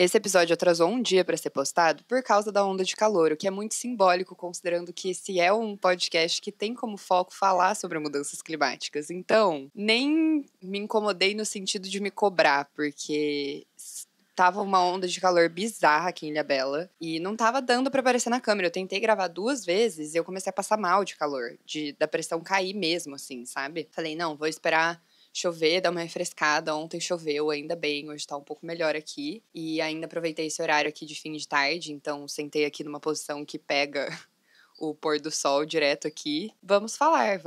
Esse episódio atrasou um dia para ser postado por causa da onda de calor, o que é muito simbólico, considerando que esse é um podcast que tem como foco falar sobre mudanças climáticas. Então, nem me incomodei no sentido de me cobrar, porque tava uma onda de calor bizarra aqui em Ilhabela e não tava dando pra aparecer na câmera. Eu tentei gravar 2 vezes e eu comecei a passar mal de calor, da pressão cair mesmo, assim, sabe? Falei, não, vou esperar chover, dar uma refrescada. Ontem choveu, ainda bem, hoje tá um pouco melhor aqui. E ainda aproveitei esse horário aqui de fim de tarde, então sentei aqui numa posição que pega o pôr do sol direto aqui. Vamos falar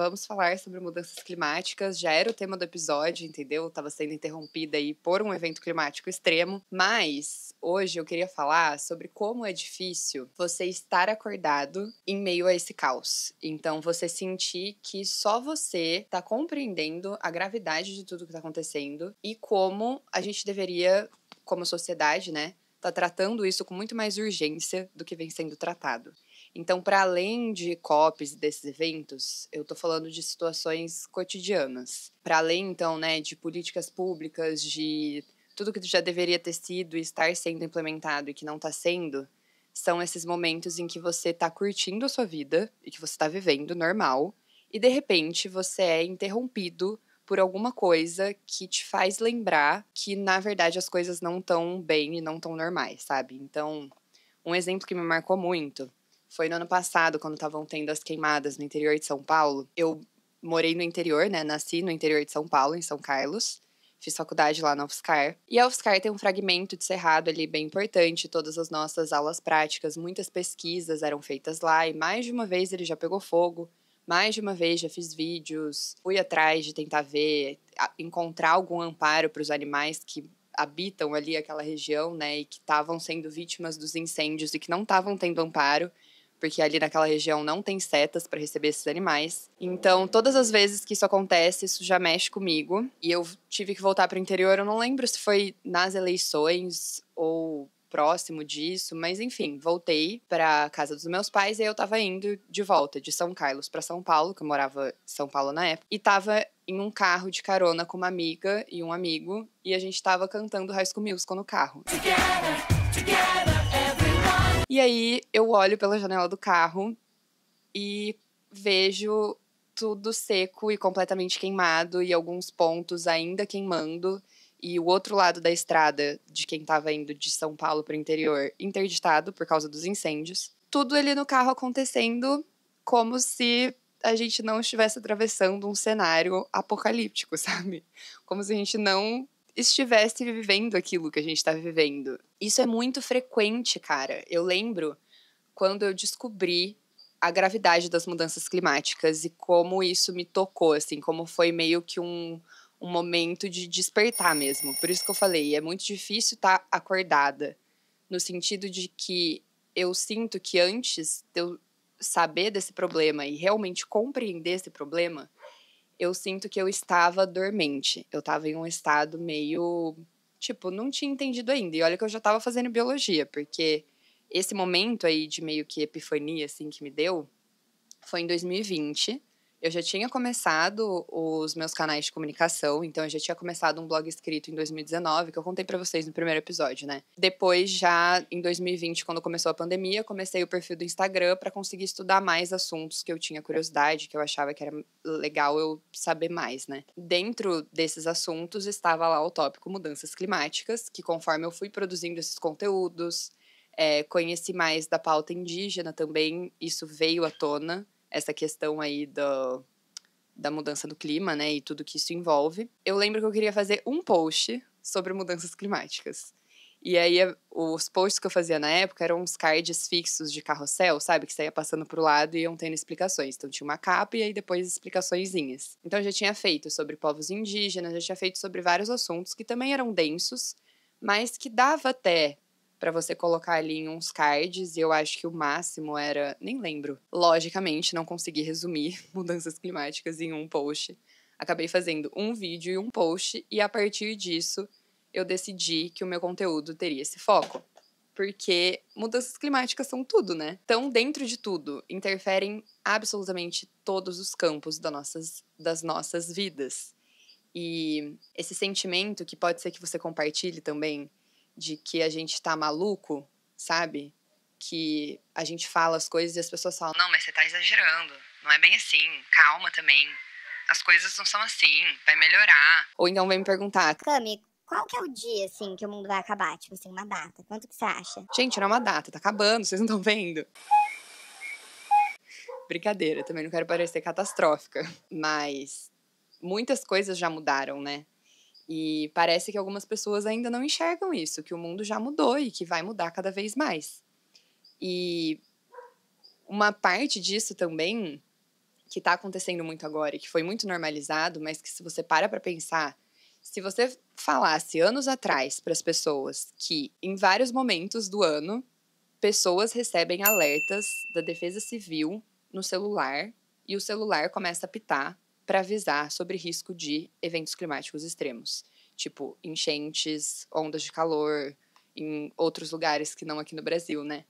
sobre mudanças climáticas. Já era o tema do episódio, entendeu? Tava sendo interrompida aí por um evento climático extremo. Mas hoje eu queria falar sobre como é difícil você estar acordado em meio a esse caos. Então, você sentir que só você tá compreendendo a gravidade de tudo que tá acontecendo e como a gente deveria, como sociedade, né, tá tratando isso com muito mais urgência do que vem sendo tratado. Então, para além de COPs e desses eventos, eu tô falando de situações cotidianas. Para além, então, né, de políticas públicas, de tudo que já deveria ter sido e estar sendo implementado e que não tá sendo, são esses momentos em que você tá curtindo a sua vida e que você tá vivendo normal, e de repente você é interrompido por alguma coisa que te faz lembrar que, na verdade, as coisas não estão bem e não estão normais, sabe? Então, um exemplo que me marcou muito foi no ano passado, quando estavam tendo as queimadas no interior de São Paulo. Eu morei no interior, né? Nasci no interior de São Paulo, em São Carlos. Fiz faculdade lá na UFSCar. E a UFSCar tem um fragmento de cerrado ali bem importante. Todas as nossas aulas práticas, muitas pesquisas eram feitas lá. E mais de uma vez ele já pegou fogo. Mais de uma vez já fiz vídeos. Fui atrás de tentar ver, encontrar algum amparo para os animais que habitam ali aquela região, né? E que estavam sendo vítimas dos incêndios e que não estavam tendo amparo, porque ali naquela região não tem setas para receber esses animais. Então, todas as vezes que isso acontece, isso já mexe comigo. E eu tive que voltar para o interior, eu não lembro se foi nas eleições ou próximo disso, mas enfim, voltei para casa dos meus pais e eu tava indo de volta de São Carlos para São Paulo, que eu morava em São Paulo na época, e tava em um carro de carona com uma amiga e um amigo, e a gente tava cantando High School Musical no carro. Together, e aí eu olho pela janela do carro e vejo tudo seco e completamente queimado e alguns pontos ainda queimando, e o outro lado da estrada de quem estava indo de São Paulo para o interior interditado por causa dos incêndios. Tudo ali no carro acontecendo como se a gente não estivesse atravessando um cenário apocalíptico, sabe? Como se a gente não estivesse vivendo aquilo que a gente está vivendo. Isso é muito frequente, cara. Eu lembro quando eu descobri a gravidade das mudanças climáticas e como isso me tocou, assim, como foi meio que um momento de despertar mesmo. Por isso que eu falei, é muito difícil estar acordada, no sentido de que eu sinto que antes de eu saber desse problema e realmente compreender esse problema, eu sinto que eu estava dormente. Eu estava em um estado meio, tipo, não tinha entendido ainda. E olha que eu já estava fazendo biologia, porque esse momento aí de meio que epifania, assim, que me deu, foi em 2020. Eu já tinha começado os meus canais de comunicação, então eu já tinha começado um blog escrito em 2019, que eu contei pra vocês no primeiro episódio, né? Depois, já em 2020, quando começou a pandemia, comecei o perfil do Instagram pra conseguir estudar mais assuntos que eu tinha curiosidade, que eu achava que era legal eu saber mais, né? Dentro desses assuntos estava lá o tópico mudanças climáticas, que conforme eu fui produzindo esses conteúdos, conheci mais da pauta indígena também, isso veio à tona, essa questão aí da mudança do clima, né, e tudo que isso envolve. Eu lembro que eu queria fazer um post sobre mudanças climáticas. E aí, os posts que eu fazia na época eram uns cards fixos de carrossel, sabe? Que você ia passando pro lado e iam tendo explicações. Então, tinha uma capa e aí depois explicaçõezinhas. Então, eu já tinha feito sobre povos indígenas, já tinha feito sobre vários assuntos que também eram densos, mas que dava até para você colocar ali em uns cards, e eu acho que o máximo era, nem lembro. Logicamente, não consegui resumir mudanças climáticas em um post. Acabei fazendo um vídeo e um post, e a partir disso, eu decidi que o meu conteúdo teria esse foco. Porque mudanças climáticas são tudo, né? Então, dentro de tudo, interferem absolutamente todos os campos das nossas vidas. E esse sentimento, que pode ser que você compartilhe também, de que a gente tá maluco, sabe? Que a gente fala as coisas e as pessoas falam, não, mas você tá exagerando, não é bem assim, calma também, as coisas não são assim, vai melhorar. Ou então vem me perguntar, Cami, qual que é o dia, assim, que o mundo vai acabar? Tipo assim, uma data. Quanto que você acha? gente, não é uma data, tá acabando, vocês não estão vendo? Brincadeira, também não quero parecer catastrófica, mas muitas coisas já mudaram, né? E parece que algumas pessoas ainda não enxergam isso, que o mundo já mudou e que vai mudar cada vez mais. E uma parte disso também, que tá acontecendo muito agora e que foi muito normalizado, mas que se você para pra pensar, se você falasse anos atrás para as pessoas que em vários momentos do ano, pessoas recebem alertas da Defesa Civil no celular e o celular começa a apitar para avisar sobre risco de eventos climáticos extremos, tipo enchentes, ondas de calor, em outros lugares que não aqui no Brasil, né?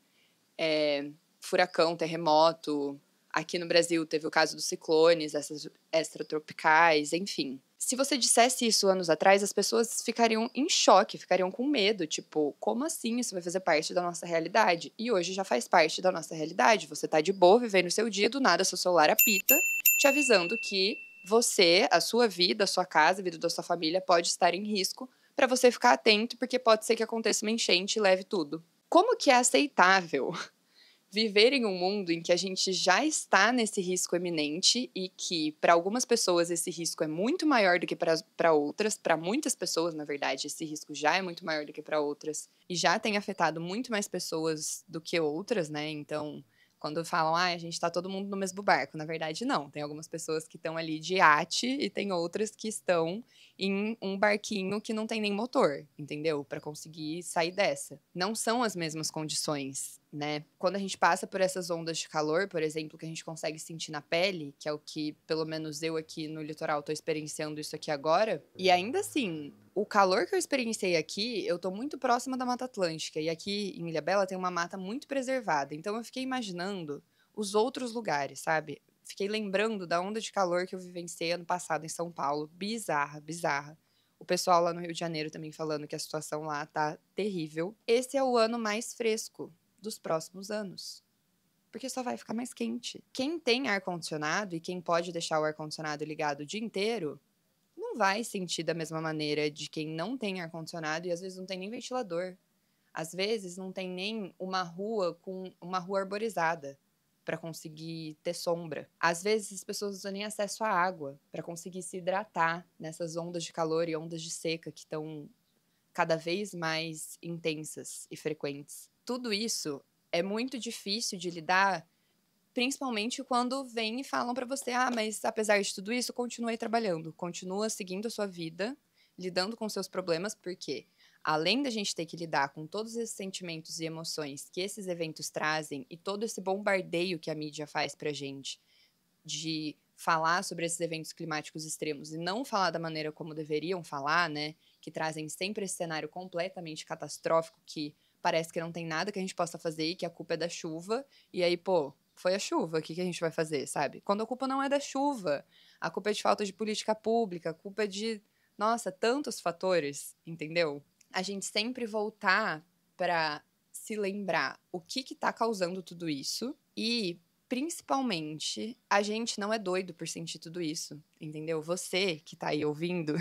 Furacão, terremoto. Aqui no Brasil teve o caso dos ciclones, essas extratropicais, enfim. Se você dissesse isso anos atrás, as pessoas ficariam em choque, ficariam com medo, tipo, como assim isso vai fazer parte da nossa realidade? E hoje já faz parte da nossa realidade. Você tá de boa vivendo o seu dia, do nada seu celular apita, te avisando que você, a sua vida, a sua casa, a vida da sua família pode estar em risco, para você ficar atento, porque pode ser que aconteça uma enchente e leve tudo. Como que é aceitável viver em um mundo em que a gente já está nesse risco eminente e que, para algumas pessoas, esse risco é muito maior do que para outras, para muitas pessoas, na verdade, esse risco já é muito maior do que para outras e já tem afetado muito mais pessoas do que outras, né? Então, quando falam, a gente está todo mundo no mesmo barco, na verdade, não. Tem algumas pessoas que estão ali de iate e tem outras que estão em um barquinho que não tem nem motor, entendeu? Para conseguir sair dessa. Não são as mesmas condições, né? Quando a gente passa por essas ondas de calor, por exemplo, que a gente consegue sentir na pele, que é o que pelo menos eu aqui no litoral tô experienciando isso aqui agora, e ainda assim, o calor que eu experienciei aqui, eu tô muito próxima da Mata Atlântica, e aqui em Ilhabela tem uma mata muito preservada, então eu fiquei imaginando os outros lugares, sabe? Fiquei lembrando da onda de calor que eu vivenciei ano passado em São Paulo. Bizarra, bizarra. O pessoal lá no Rio de Janeiro também falando que a situação lá tá terrível. Esse é o ano mais fresco dos próximos anos. Porque só vai ficar mais quente. Quem tem ar-condicionado e quem pode deixar o ar-condicionado ligado o dia inteiro, não vai sentir da mesma maneira de quem não tem ar-condicionado e às vezes não tem nem ventilador. Às vezes não tem nem uma rua com uma rua arborizada para conseguir ter sombra. Às vezes as pessoas não têm nem acesso à água para conseguir se hidratar nessas ondas de calor e ondas de seca que estão cada vez mais intensas e frequentes. Tudo isso é muito difícil de lidar, principalmente quando vêm e falam para você: ah, mas apesar de tudo isso, continue trabalhando, continua seguindo a sua vida, lidando com seus problemas, porque além da gente ter que lidar com todos esses sentimentos e emoções que esses eventos trazem e todo esse bombardeio que a mídia faz pra gente de falar sobre esses eventos climáticos extremos e não falar da maneira como deveriam falar, né? Que trazem sempre esse cenário completamente catastrófico que parece que não tem nada que a gente possa fazer e que a culpa é da chuva. E aí, pô, foi a chuva, o que a gente vai fazer, sabe? Quando a culpa não é da chuva, a culpa é de falta de política pública, a culpa é de, nossa, tantos fatores, entendeu? A gente sempre voltar para se lembrar o que tá causando tudo isso e principalmente, a gente não é doido por sentir tudo isso, entendeu? Você que tá aí ouvindo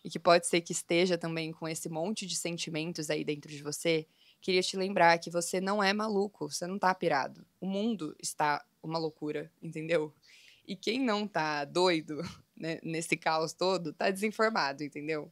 e que pode ser que esteja também com esse monte de sentimentos aí dentro de você, queria te lembrar que você não é maluco, você não tá pirado. O mundo está uma loucura, entendeu? E quem não tá doido, né, nesse caos todo, tá desinformado, entendeu?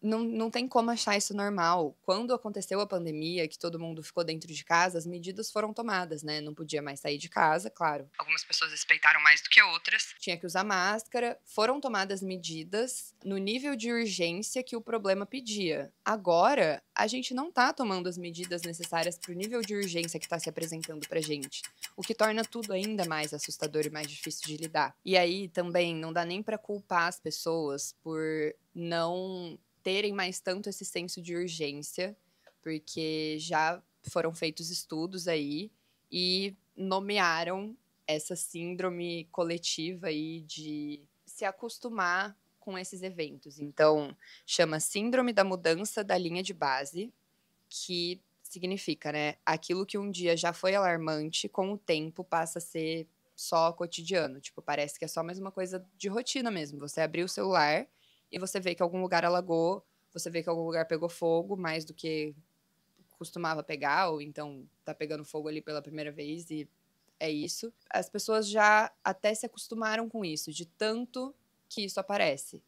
Não tem como achar isso normal. Quando aconteceu a pandemia, que todo mundo ficou dentro de casa, as medidas foram tomadas, né? Não podia mais sair de casa, claro. Algumas pessoas respeitaram mais do que outras. Tinha que usar máscara. Foram tomadas medidas no nível de urgência que o problema pedia. Agora, a gente não tá tomando as medidas necessárias pro nível de urgência que tá se apresentando pra gente. O que torna tudo ainda mais assustador e mais difícil de lidar. E aí, também, não dá nem pra culpar as pessoas por não terem mais tanto esse senso de urgência, porque já foram feitos estudos aí e nomearam essa síndrome coletiva aí de se acostumar com esses eventos. Então, chama Síndrome da Mudança da Linha de Base, que significa, né, aquilo que um dia já foi alarmante, com o tempo passa a ser só cotidiano. Tipo, parece que é só mais uma coisa de rotina mesmo. Você abriu o celular e você vê que algum lugar alagou, você vê que algum lugar pegou fogo, mais do que costumava pegar, ou então tá pegando fogo ali pela primeira vez e é isso. As pessoas já até se acostumaram com isso, de tanto que isso aparece.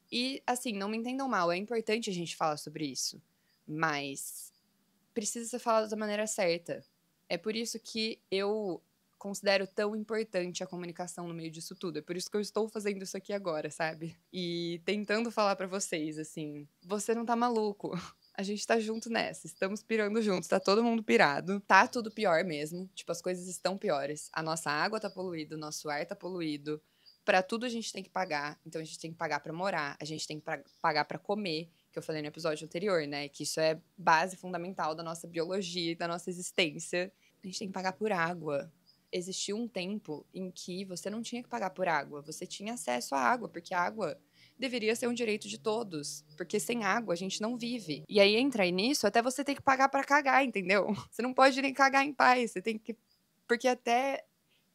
E, assim, não me entendam mal, é importante a gente falar sobre isso, mas precisa ser falado da maneira certa. É por isso que eu considero tão importante a comunicação no meio disso tudo. É por isso que eu estou fazendo isso aqui agora, sabe? E tentando falar pra vocês, assim, você não tá maluco. A gente tá junto nessa, estamos pirando juntos, tá todo mundo pirado. Tá tudo pior mesmo, tipo, as coisas estão piores. A nossa água tá poluída, o nosso ar tá poluído. Pra tudo a gente tem que pagar, então a gente tem que pagar pra morar, a gente tem que pagar pra comer, que eu falei no episódio anterior, né? Que isso é base fundamental da nossa biologia e da nossa existência. A gente tem que pagar por água. Existiu um tempo em que você não tinha que pagar por água, você tinha acesso à água, porque a água deveria ser um direito de todos, porque sem água a gente não vive. E aí entra aí nisso, até você tem que pagar pra cagar, entendeu? Você não pode nem cagar em paz, você tem que porque até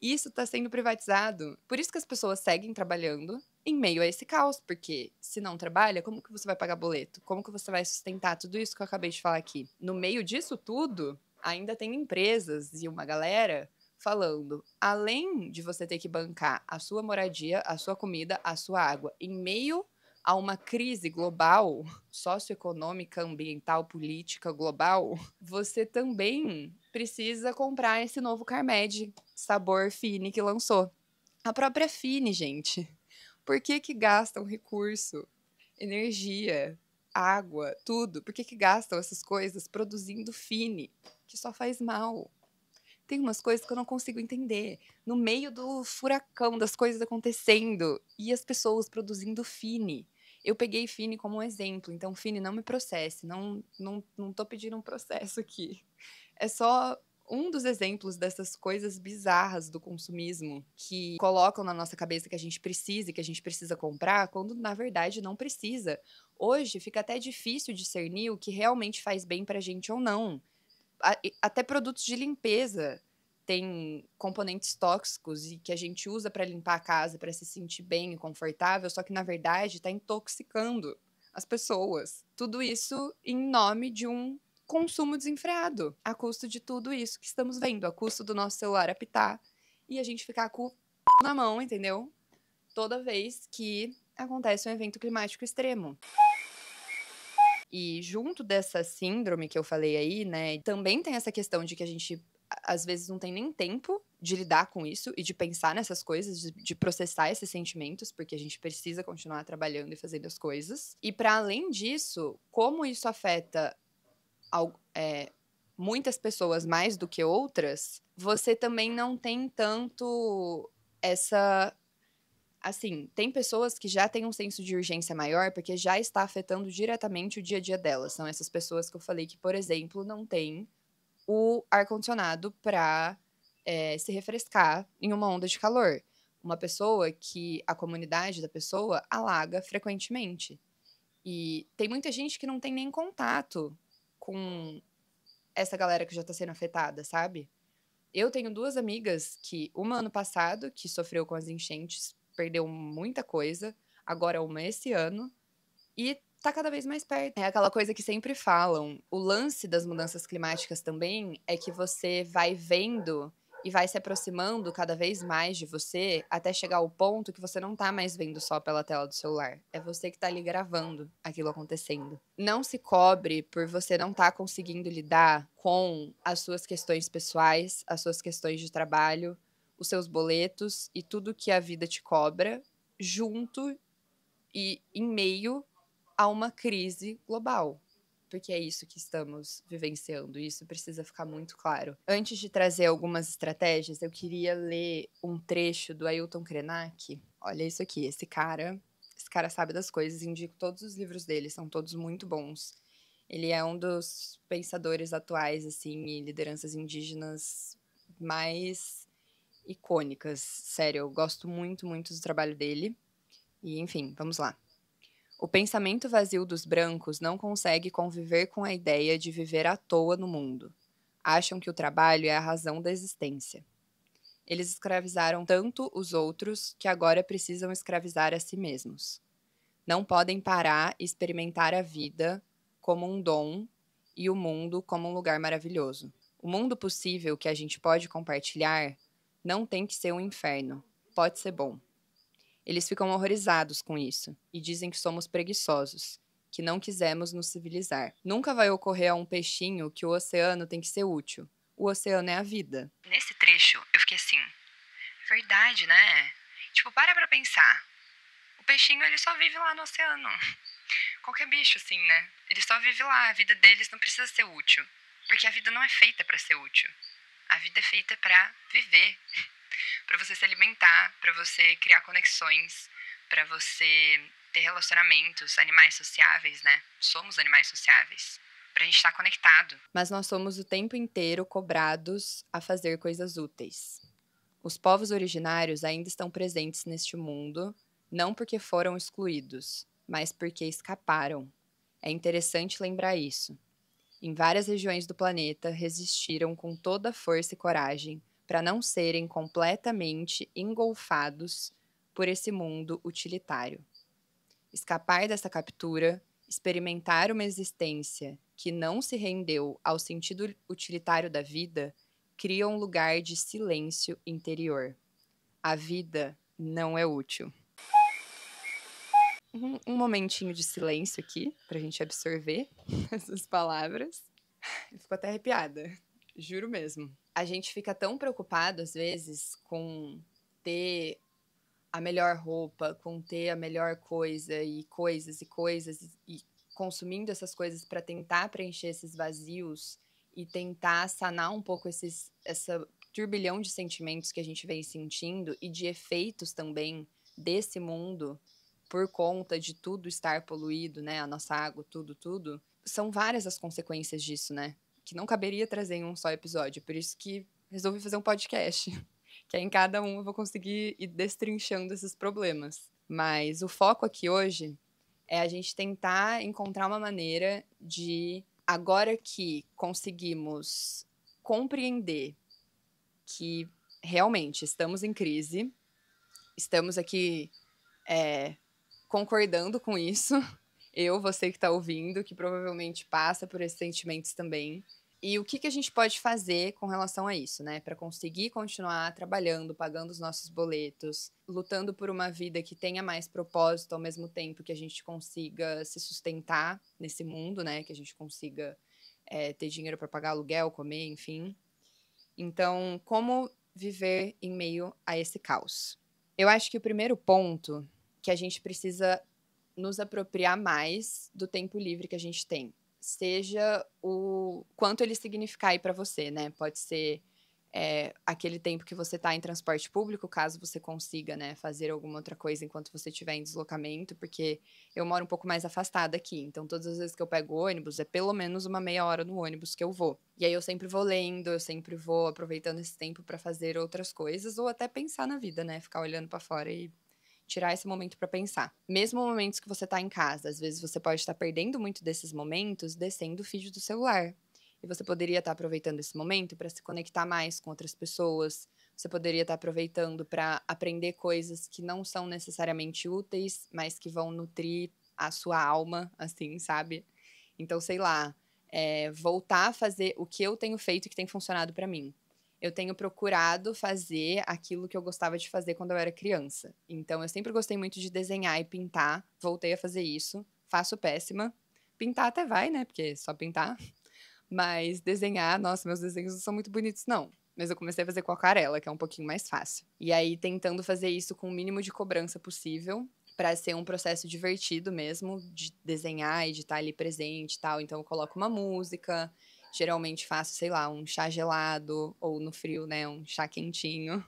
isso tá sendo privatizado. Por isso que as pessoas seguem trabalhando em meio a esse caos, porque se não trabalha, como que você vai pagar boleto? Como que você vai sustentar tudo isso que eu acabei de falar aqui? No meio disso tudo, ainda tem empresas e uma galera falando, além de você ter que bancar a sua moradia, a sua comida, a sua água, em meio a uma crise global, socioeconômica, ambiental, política global, você também precisa comprar esse novo Carmed sabor Fini que lançou. A própria Fini, gente. Por que que gastam recurso, energia, água, tudo? Por que que gastam essas coisas produzindo Fini, que só faz mal? Tem umas coisas que eu não consigo entender. No meio do furacão das coisas acontecendo e as pessoas produzindo Fini. Eu peguei Fini como um exemplo, então Fini não me processe, não tô pedindo um processo aqui. É só um dos exemplos dessas coisas bizarras do consumismo que colocam na nossa cabeça que a gente precisa e que a gente precisa comprar, quando na verdade não precisa. Hoje fica até difícil discernir o que realmente faz bem pra gente ou não. Até produtos de limpeza têm componentes tóxicos e que a gente usa para limpar a casa, para se sentir bem e confortável, só que na verdade está intoxicando as pessoas. Tudo isso em nome de um consumo desenfreado, a custo de tudo isso que estamos vendo, a custo do nosso celular apitar e a gente ficar com o na mão, entendeu? Toda vez que acontece um evento climático extremo. E junto dessa síndrome que eu falei aí, né, também tem essa questão de que a gente às vezes não tem nem tempo de lidar com isso e de pensar nessas coisas, de processar esses sentimentos, porque a gente precisa continuar trabalhando e fazendo as coisas. E para além disso, como isso afeta muitas pessoas mais do que outras, você também não tem tanto essa. Assim, tem pessoas que já têm um senso de urgência maior porque já está afetando diretamente o dia a dia delas. São essas pessoas que eu falei que, por exemplo, não têm o ar-condicionado para se refrescar em uma onda de calor. Uma pessoa que a comunidade da pessoa alaga frequentemente. E tem muita gente que não tem nem contato com essa galera que já tá sendo afetada, sabe? Eu tenho duas amigas que, uma ano passado, que sofreu com as enchentes, perdeu muita coisa, agora uma esse ano, e tá cada vez mais perto. É aquela coisa que sempre falam. O lance das mudanças climáticas também é que você vai vendo e vai se aproximando cada vez mais de você até chegar ao ponto que você não tá mais vendo só pela tela do celular. É você que tá ali gravando aquilo acontecendo. Não se cobre por você não tá conseguindo lidar com as suas questões pessoais, as suas questões de trabalho, os seus boletos e tudo que a vida te cobra junto e em meio a uma crise global. Porque é isso que estamos vivenciando, e isso precisa ficar muito claro. Antes de trazer algumas estratégias, eu queria ler um trecho do Ailton Krenak. Olha isso aqui, esse cara sabe das coisas, indico todos os livros dele, são todos muito bons. Ele é um dos pensadores atuais, assim, e lideranças indígenas mais icônicas. Sério, eu gosto muito, muito do trabalho dele. E, enfim, vamos lá. O pensamento vazio dos brancos não consegue conviver com a ideia de viver à toa no mundo. Acham que o trabalho é a razão da existência. Eles escravizaram tanto os outros que agora precisam escravizar a si mesmos. Não podem parar e experimentar a vida como um dom e o mundo como um lugar maravilhoso. O mundo possível que a gente pode compartilhar não tem que ser um inferno, pode ser bom. Eles ficam horrorizados com isso e dizem que somos preguiçosos, que não quisemos nos civilizar. Nunca vai ocorrer a um peixinho que o oceano tem que ser útil. O oceano é a vida. Nesse trecho, eu fiquei assim, verdade, né? Tipo, para pra pensar. O peixinho, ele só vive lá no oceano. Qualquer bicho, assim, né? Ele só vive lá, a vida deles não precisa ser útil. Porque a vida não é feita pra ser útil. A vida é feita pra viver. Pra você se alimentar, pra você criar conexões, pra você ter relacionamentos, animais sociáveis, né? Somos animais sociáveis. Pra gente estar conectado. Mas nós somos o tempo inteiro cobrados a fazer coisas úteis. Os povos originários ainda estão presentes neste mundo, não porque foram excluídos, mas porque escaparam. É interessante lembrar isso. Em várias regiões do planeta resistiram com toda a força e coragem para não serem completamente engolfados por esse mundo utilitário. Escapar dessa captura, experimentar uma existência que não se rendeu ao sentido utilitário da vida, cria um lugar de silêncio interior. A vida não é útil. Um momentinho de silêncio aqui, pra gente absorver essas palavras. Eu fico até arrepiada, juro mesmo. A gente fica tão preocupado, às vezes, com ter a melhor roupa, com ter a melhor coisa e coisas e consumindo essas coisas para tentar preencher esses vazios e tentar sanar um pouco essa turbilhão de sentimentos que a gente vem sentindo e de efeitos também desse mundo por conta de tudo estar poluído, né? A nossa água, tudo. São várias as consequências disso, né? Que não caberia trazer em um só episódio. Por isso que resolvi fazer um podcast. Que aí em cada um eu vou conseguir ir destrinchando esses problemas. Mas o foco aqui hoje é a gente tentar encontrar uma maneira de, agora que conseguimos compreender que realmente estamos em crise, estamos aqui concordando com isso, você que está ouvindo, que provavelmente passa por esses sentimentos também. E o que a gente pode fazer com relação a isso, né? Para conseguir continuar trabalhando, pagando os nossos boletos, lutando por uma vida que tenha mais propósito, ao mesmo tempo que a gente consiga se sustentar nesse mundo, né? Que a gente consiga ter dinheiro para pagar aluguel, comer, enfim. Então, como viver em meio a esse caos? Eu acho que o primeiro ponto que a gente precisa nos apropriar mais do tempo livre que a gente tem. Seja o quanto ele significar aí para você, né? Pode ser aquele tempo que você está em transporte público, caso você consiga, né, fazer alguma outra coisa enquanto você estiver em deslocamento, porque eu moro um pouco mais afastada aqui, então todas as vezes que eu pego o ônibus, é pelo menos uma meia hora no ônibus que eu vou. E aí eu sempre vou lendo, eu sempre vou aproveitando esse tempo para fazer outras coisas, ou até pensar na vida, né, ficar olhando para fora e tirar esse momento para pensar. Mesmo momentos que você tá em casa, às vezes você pode estar perdendo muito desses momentos descendo o feed do celular. E você poderia estar aproveitando esse momento para se conectar mais com outras pessoas. Você poderia estar aproveitando para aprender coisas que não são necessariamente úteis, mas que vão nutrir a sua alma, assim, sabe? Então, sei lá, voltar a fazer o que eu tenho feito e que tem funcionado para mim. Eu tenho procurado fazer aquilo que eu gostava de fazer quando eu era criança. Então, eu sempre gostei muito de desenhar e pintar. Voltei a fazer isso. Faço péssima. Pintar até vai, né? Porque é só pintar. Mas desenhar, nossa, meus desenhos não são muito bonitos, não. Mas eu comecei a fazer com aquarela, que é um pouquinho mais fácil. E aí, tentando fazer isso com o mínimo de cobrança possível, para ser um processo divertido mesmo, de desenhar e de estar ali presente e tal. Então, eu coloco uma música, geralmente faço, sei lá, um chá gelado, ou no frio, né, um chá quentinho.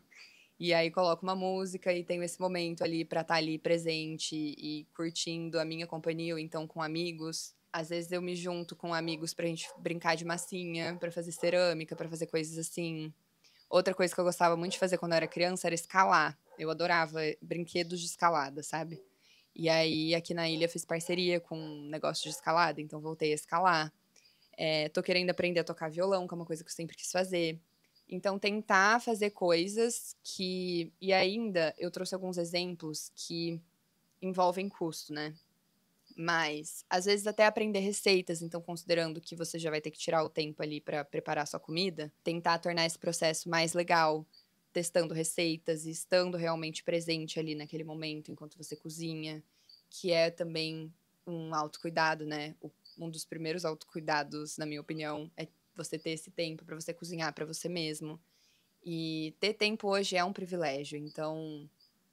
E aí coloco uma música e tenho esse momento ali para estar ali presente e curtindo a minha companhia, ou então com amigos. Às vezes eu me junto com amigos pra gente brincar de massinha, pra fazer cerâmica, pra fazer coisas assim. Outra coisa que eu gostava muito de fazer quando eu era criança era escalar. Eu adorava brinquedos de escalada, sabe? E aí, aqui na ilha, fiz parceria com um negócio de escalada, então voltei a escalar. Tô querendo aprender a tocar violão, que é uma coisa que eu sempre quis fazer. Então, tentar fazer coisas que... E ainda, eu trouxe alguns exemplos que envolvem custo, né? Mas, às vezes, até aprender receitas. Então, considerando que você já vai ter que tirar o tempo ali para preparar sua comida, tentar tornar esse processo mais legal, testando receitas e estando realmente presente ali naquele momento enquanto você cozinha, que é também um autocuidado, né? Um dos primeiros autocuidados, na minha opinião, é você ter esse tempo para você cozinhar para você mesmo. E ter tempo hoje é um privilégio, então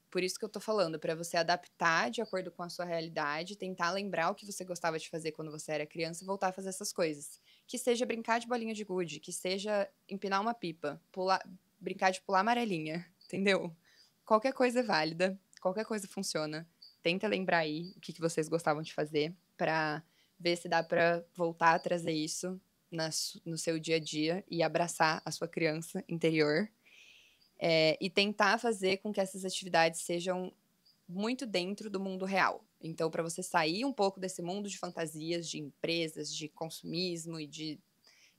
por isso que eu tô falando, para você adaptar de acordo com a sua realidade, tentar lembrar o que você gostava de fazer quando você era criança e voltar a fazer essas coisas. Que seja brincar de bolinha de gude, que seja empinar uma pipa, brincar de pular amarelinha, entendeu? Qualquer coisa é válida, qualquer coisa funciona. Tenta lembrar aí o que vocês gostavam de fazer para ver se dá para voltar a trazer isso no seu dia a dia e abraçar a sua criança interior. E tentar fazer com que essas atividades sejam muito dentro do mundo real. Então, para você sair um pouco desse mundo de fantasias, de empresas, de consumismo e de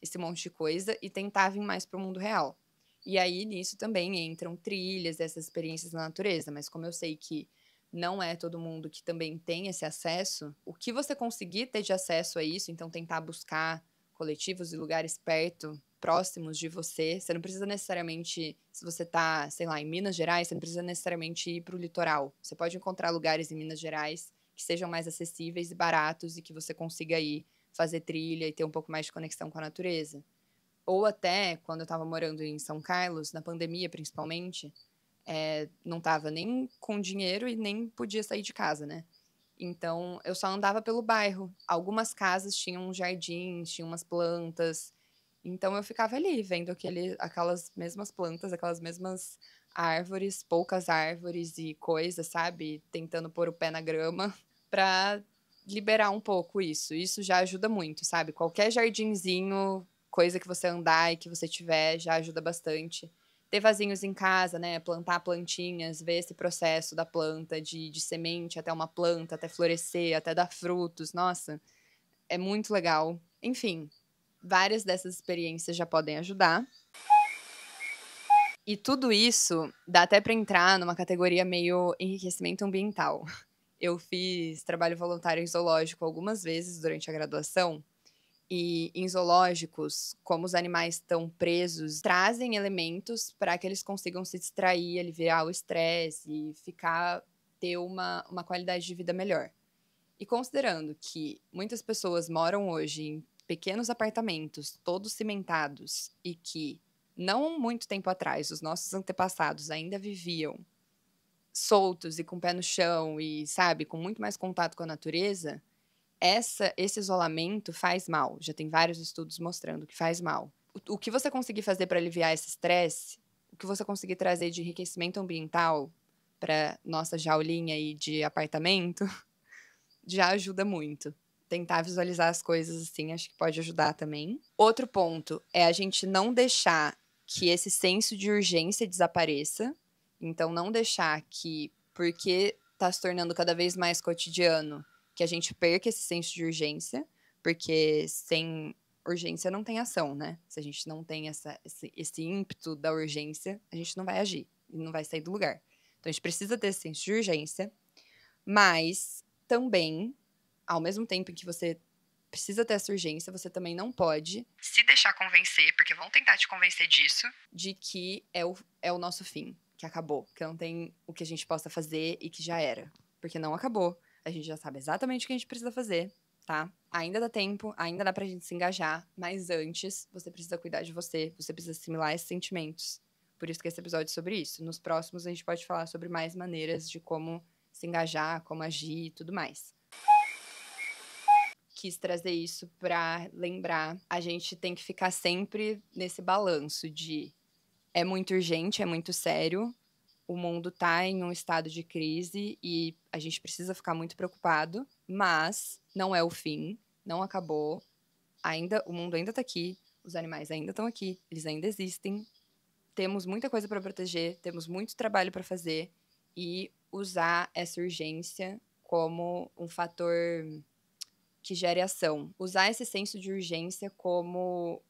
esse monte de coisa e tentar vir mais para o mundo real. E aí, nisso também entram trilhas, essas experiências na natureza. Mas como eu sei que não é todo mundo que também tem esse acesso, o que você conseguir ter de acesso a isso, então tentar buscar coletivos e lugares perto, próximos de você. Você não precisa necessariamente, se você tá, sei lá, em Minas Gerais, você não precisa necessariamente ir para o litoral. Você pode encontrar lugares em Minas Gerais que sejam mais acessíveis e baratos e que você consiga ir fazer trilha e ter um pouco mais de conexão com a natureza. Ou até, quando eu estava morando em São Carlos, na pandemia principalmente, não estava nem com dinheiro e nem podia sair de casa, né? Então, eu só andava pelo bairro. Algumas casas tinham jardins, tinham umas plantas. Então, eu ficava ali, vendo aquelas mesmas plantas, aquelas mesmas árvores, poucas árvores e coisas, sabe? Tentando pôr o pé na grama pra liberar um pouco isso. Isso já ajuda muito, sabe? Qualquer jardinzinho, coisa que você andar e que você tiver, já ajuda bastante. Ter vasinhos em casa, né? Plantar plantinhas, ver esse processo da planta, de semente até uma planta, até florescer, até dar frutos. Nossa, é muito legal. Enfim, várias dessas experiências já podem ajudar. E tudo isso dá até para entrar numa categoria meio enriquecimento ambiental. Eu fiz trabalho voluntário em zoológico algumas vezes durante a graduação. E em zoológicos, como os animais estão presos, trazem elementos para que eles consigam se distrair, aliviar o estresse e ter uma qualidade de vida melhor. E considerando que muitas pessoas moram hoje em pequenos apartamentos, todos cimentados, e que não muito tempo atrás os nossos antepassados ainda viviam soltos e com o pé no chão e, sabe, com muito mais contato com a natureza, esse isolamento faz mal. Já tem vários estudos mostrando que faz mal. O que você conseguir fazer para aliviar esse estresse, o que você conseguir trazer de enriquecimento ambiental para nossa jaulinha aí de apartamento, já ajuda muito. Tentar visualizar as coisas assim, acho que pode ajudar também. Outro ponto é a gente não deixar que esse senso de urgência desapareça. Então, não deixar que, porque está se tornando cada vez mais cotidiano, que a gente perca esse senso de urgência, porque sem urgência não tem ação, né? Se a gente não tem esse ímpeto da urgência, a gente não vai agir e não vai sair do lugar. Então, a gente precisa ter esse senso de urgência, mas também, ao mesmo tempo em que você precisa ter essa urgência, você também não pode se deixar convencer, porque vão tentar te convencer disso, de que é o nosso fim, que acabou, que não tem o que a gente possa fazer e que já era. Porque não acabou. A gente já sabe exatamente o que a gente precisa fazer, tá? Ainda dá tempo, ainda dá pra gente se engajar, mas antes você precisa cuidar de você precisa assimilar esses sentimentos. Por isso que esse episódio é sobre isso. Nos próximos a gente pode falar sobre mais maneiras de como se engajar, como agir e tudo mais. Quis trazer isso para lembrar. A gente tem que ficar sempre nesse balanço de é muito urgente, é muito sério, o mundo tá em um estado de crise e a gente precisa ficar muito preocupado, mas não é o fim, não acabou. O mundo ainda tá aqui, os animais ainda estão aqui, eles ainda existem. Temos muita coisa para proteger, temos muito trabalho para fazer e usar essa urgência como um fator que gere ação. Usar esse senso de urgência como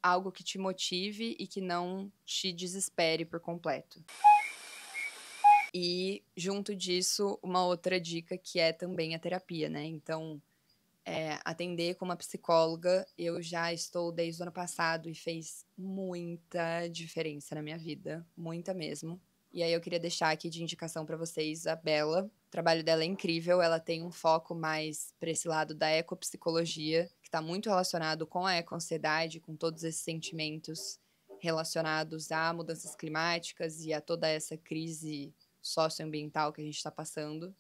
algo que te motive e que não te desespere por completo. E, junto disso, uma outra dica que é também a terapia, né? Então, atender com uma psicóloga, eu já estou desde o ano passado e fez muita diferença na minha vida, muita mesmo. E aí eu queria deixar aqui de indicação para vocês a Bela. O trabalho dela é incrível, ela tem um foco mais para esse lado da ecopsicologia, que está muito relacionado com a eco-ansiedade, com todos esses sentimentos relacionados a mudanças climáticas e a toda essa crise socioambiental que a gente está passando.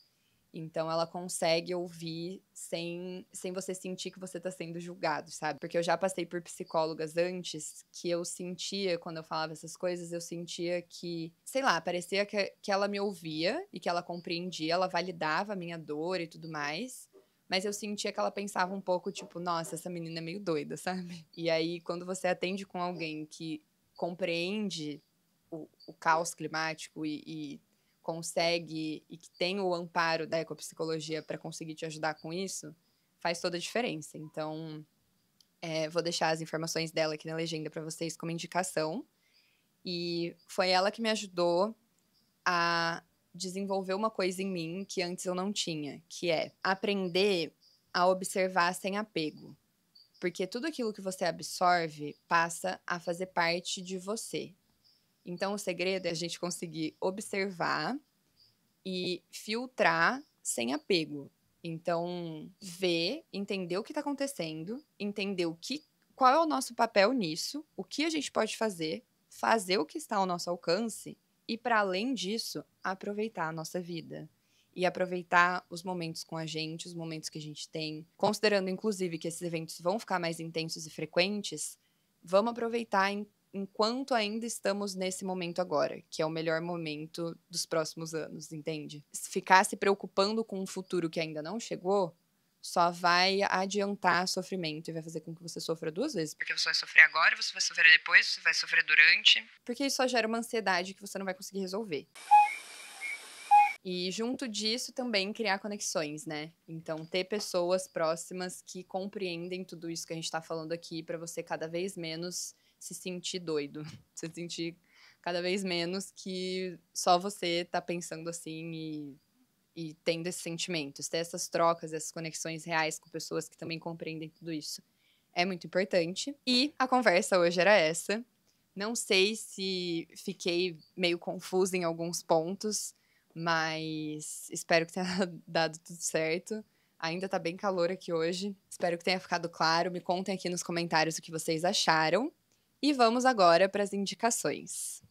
Então, ela consegue ouvir sem você sentir que você está sendo julgado, sabe? Porque eu já passei por psicólogas antes que eu sentia, quando eu falava essas coisas, eu sentia que, sei lá, parecia que ela me ouvia e que ela compreendia, ela validava a minha dor e tudo mais. Mas eu sentia que ela pensava um pouco, tipo, nossa, essa menina é meio doida, sabe? E aí, quando você atende com alguém que compreende o caos climático e consegue e que tem o amparo da ecopsicologia para conseguir te ajudar com isso, faz toda a diferença. Então, vou deixar as informações dela aqui na legenda para vocês como indicação. E foi ela que me ajudou a desenvolver uma coisa em mim que antes eu não tinha, que é aprender a observar sem apego. Porque tudo aquilo que você absorve passa a fazer parte de você. Então, o segredo é a gente conseguir observar e filtrar sem apego. Então, ver, entender o que está acontecendo, entender qual é o nosso papel nisso, o que a gente pode fazer o que está ao nosso alcance e, para além disso, aproveitar a nossa vida. E aproveitar os momentos com a gente, os momentos que a gente tem. Considerando, inclusive, que esses eventos vão ficar mais intensos e frequentes, vamos aproveitar enquanto ainda estamos nesse momento agora, que é o melhor momento dos próximos anos, entende? Se ficar se preocupando com um futuro que ainda não chegou, só vai adiantar sofrimento e vai fazer com que você sofra duas vezes. Porque você vai sofrer agora, você vai sofrer depois, você vai sofrer durante. Porque isso só gera uma ansiedade que você não vai conseguir resolver. E junto disso também criar conexões, né? Então ter pessoas próximas que compreendem tudo isso que a gente tá falando aqui para você cada vez menos se sentir doido, se sentir cada vez menos que só você tá pensando assim e tendo esses sentimentos, ter essas trocas, essas conexões reais com pessoas que também compreendem tudo isso. É muito importante. E a conversa hoje era essa. Não sei se fiquei meio confusa em alguns pontos, mas espero que tenha dado tudo certo. Ainda tá bem calor aqui hoje. Espero que tenha ficado claro. Me contem aqui nos comentários o que vocês acharam. E vamos agora para as indicações.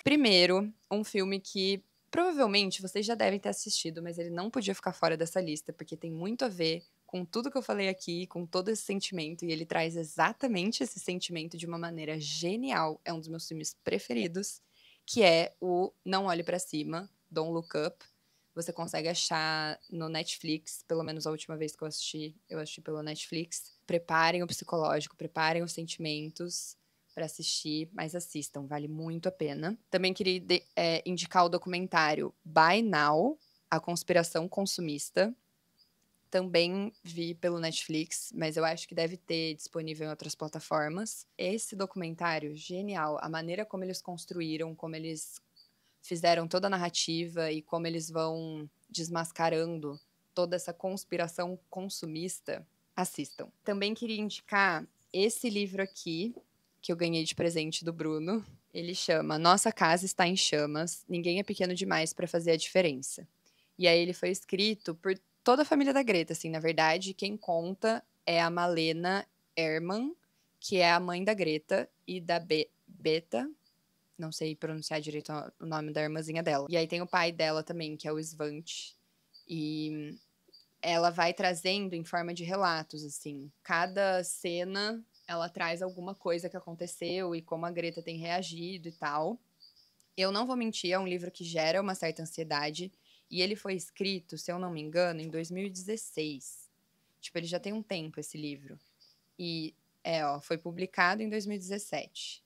Primeiro, um filme que provavelmente vocês já devem ter assistido, mas ele não podia ficar fora dessa lista, porque tem muito a ver com tudo que eu falei aqui, com todo esse sentimento, e ele traz exatamente esse sentimento de uma maneira genial. É um dos meus filmes preferidos, que é o Não Olhe Pra Cima, Don't Look Up. Você consegue achar no Netflix, pelo menos a última vez que eu assisti pelo Netflix. Preparem o psicológico, preparem os sentimentos para assistir, mas assistam, vale muito a pena. Também queria indicar o documentário Buy Now, A Conspiração Consumista. Também vi pelo Netflix, mas eu acho que deve ter disponível em outras plataformas. Esse documentário, genial. A maneira como eles construíram, como eles fizeram toda a narrativa e como eles vão desmascarando toda essa conspiração consumista, assistam. Também queria indicar esse livro aqui, que eu ganhei de presente do Bruno. Ele chama Nossa Casa Está em Chamas, Ninguém é Pequeno Demais para Fazer a Diferença. E aí ele foi escrito por toda a família da Greta, assim, na verdade, quem conta é a Malena Herman, que é a mãe da Greta, e da Beta, não sei pronunciar direito o nome da irmãzinha dela. E aí tem o pai dela também, que é o Svante. E ela vai trazendo em forma de relatos, assim. Cada cena, ela traz alguma coisa que aconteceu e como a Greta tem reagido e tal. Eu não vou mentir, é um livro que gera uma certa ansiedade. E ele foi escrito, se eu não me engano, em 2016. Tipo, ele já tem um tempo, esse livro. E, foi publicado em 2017.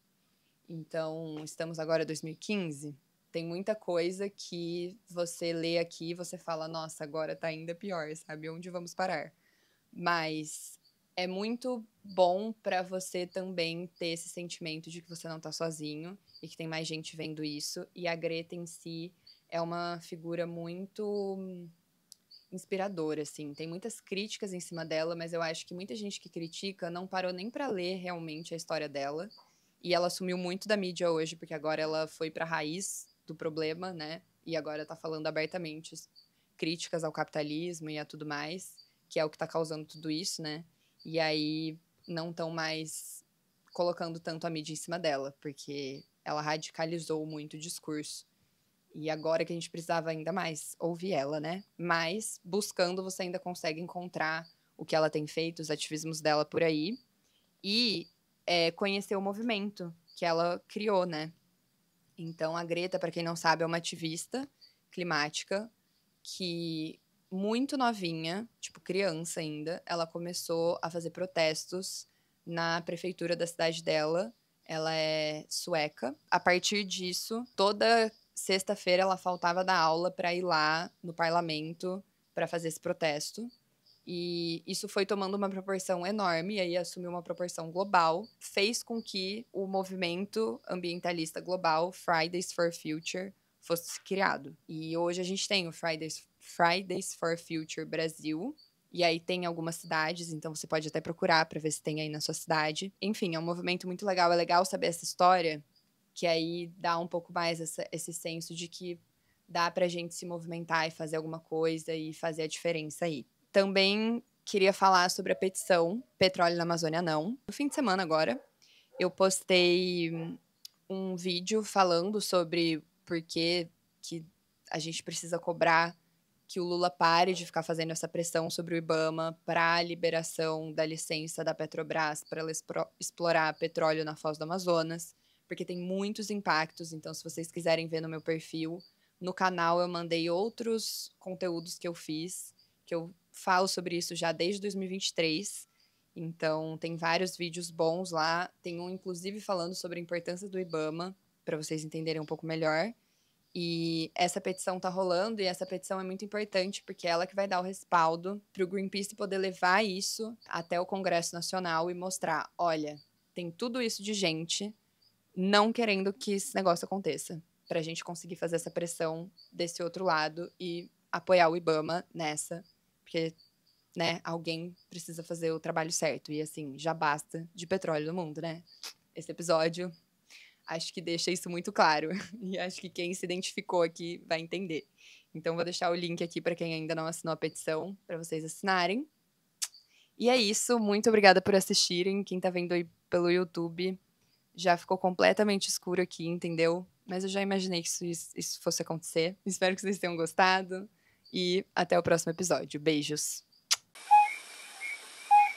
Então, estamos agora em 2015. Tem muita coisa que você lê aqui e você fala, nossa, agora tá ainda pior, sabe? Onde vamos parar? Mas é muito bom pra você também ter esse sentimento de que você não tá sozinho e que tem mais gente vendo isso. E a Greta em si é uma figura muito inspiradora, assim. Tem muitas críticas em cima dela, mas eu acho que muita gente que critica não parou nem pra ler realmente a história dela. E ela sumiu muito da mídia hoje, porque agora ela foi pra raiz do problema, né? E agora tá falando abertamente críticas ao capitalismo e a tudo mais, que é o que tá causando tudo isso, né? E aí não estão mais colocando tanto a mídia em cima dela, porque ela radicalizou muito o discurso. E agora que a gente precisava ainda mais ouvir ela, né? Mas, buscando, você ainda consegue encontrar o que ela tem feito, os ativismos dela por aí. E conhecer o movimento que ela criou, né? Então, a Greta, para quem não sabe, é uma ativista climática que, muito novinha, tipo criança ainda, ela começou a fazer protestos na prefeitura da cidade dela. Ela é sueca. A partir disso, toda sexta-feira ela faltava da aula para ir lá no parlamento para fazer esse protesto. E isso foi tomando uma proporção enorme, e aí assumiu uma proporção global, fez com que o movimento ambientalista global, Fridays for Future, fosse criado. E hoje a gente tem o Fridays for Future Brasil, e aí tem algumas cidades, então você pode até procurar para ver se tem aí na sua cidade. Enfim, é um movimento muito legal, é legal saber essa história, que aí dá um pouco mais esse senso de que dá pra gente se movimentar e fazer alguma coisa e fazer a diferença aí. Também queria falar sobre a petição Petróleo na Amazônia Não. No fim de semana agora, eu postei um vídeo falando sobre por que a gente precisa cobrar que o Lula pare de ficar fazendo essa pressão sobre o IBAMA para a liberação da licença da Petrobras para ela explorar petróleo na Foz do Amazonas, porque tem muitos impactos. Então, se vocês quiserem ver no meu perfil, no canal eu mandei outros conteúdos que eu fiz, que eu falo sobre isso já desde 2023. Então, tem vários vídeos bons lá. Tem um, inclusive, falando sobre a importância do IBAMA, para vocês entenderem um pouco melhor. E essa petição tá rolando, e essa petição é muito importante, porque é ela que vai dar o respaldo para o Greenpeace poder levar isso até o Congresso Nacional e mostrar, olha, tem tudo isso de gente não querendo que esse negócio aconteça, pra gente conseguir fazer essa pressão desse outro lado e apoiar o IBAMA nessa, porque, né, alguém precisa fazer o trabalho certo, e assim, já basta de petróleo no mundo, né? Esse episódio acho que deixa isso muito claro. E acho que quem se identificou aqui vai entender. Então, vou deixar o link aqui para quem ainda não assinou a petição, para vocês assinarem. E é isso. Muito obrigada por assistirem. Quem tá vendo aí pelo YouTube, já ficou completamente escuro aqui, entendeu? Mas eu já imaginei que isso fosse acontecer. Espero que vocês tenham gostado. E até o próximo episódio. Beijos!